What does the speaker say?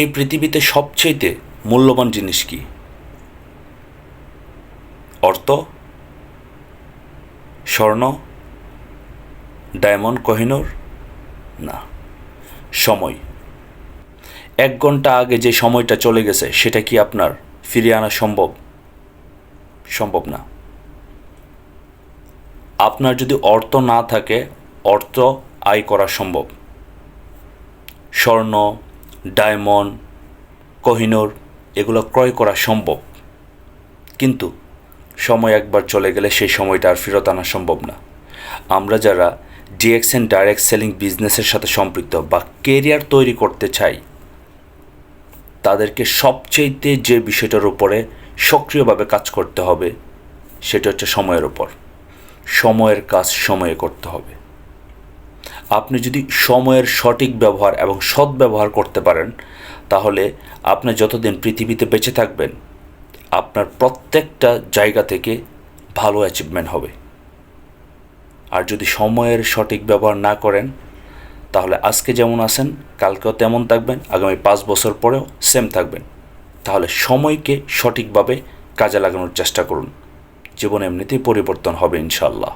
এই পৃথিবীতে সবচেয়ে মূল্যবান জিনিস কি? অর্থ, স্বর্ণ, ডায়মন্ড, কোহিনূর? না, সময়। 1 ঘন্টা আগে যে সময়টা চলে গেছে সেটা কি আপনার ফিরিয়ে আনা সম্ভব? সম্ভব না। আপনার যদি অর্থ না থাকে, অর্থ আয় করা সম্ভব। স্বর্ণ, ডায়মন্ড, কোহিনূর এগুলো ক্রয় করা সম্ভব, কিন্তু সময় একবার চলে গেলে সেই সময়টা আর ফেরত আনা সম্ভব না। আমরা যারা ডিএক্সএন ডাইরেক্ট সেলিং বিজনেসের সাথে সম্পৃক্ত বা কেরিয়ার তৈরি করতে চাই, তাদেরকে সবচেয়ে যে বিষয়টার উপরে সক্রিয়ভাবে কাজ করতে হবে সেটা হচ্ছে সময়ের উপর। সময়ের কাজ সময়ে করতে হবে। আপনি যদি সময়ের সঠিক ব্যবহার এবং সদ্ব্যবহার করতে পারেন, তাহলে আপনি যতদিন পৃথিবীতে বেঁচে থাকবেন, আপনার প্রত্যেকটা জায়গা থেকে ভালো অ্যাচিভমেন্ট হবে। আর যদি সময়ের সঠিক ব্যবহার না করেন, তাহলে আজকে যেমন আছেন কালকেও তেমন থাকবেন, আগামী 5 বছর পরেও সেম থাকবেন। তাহলে সময়কে সঠিকভাবে কাজে লাগানোর চেষ্টা করুন। জীবন এমনিতেই পরিবর্তন হবে ইনশাআল্লাহ।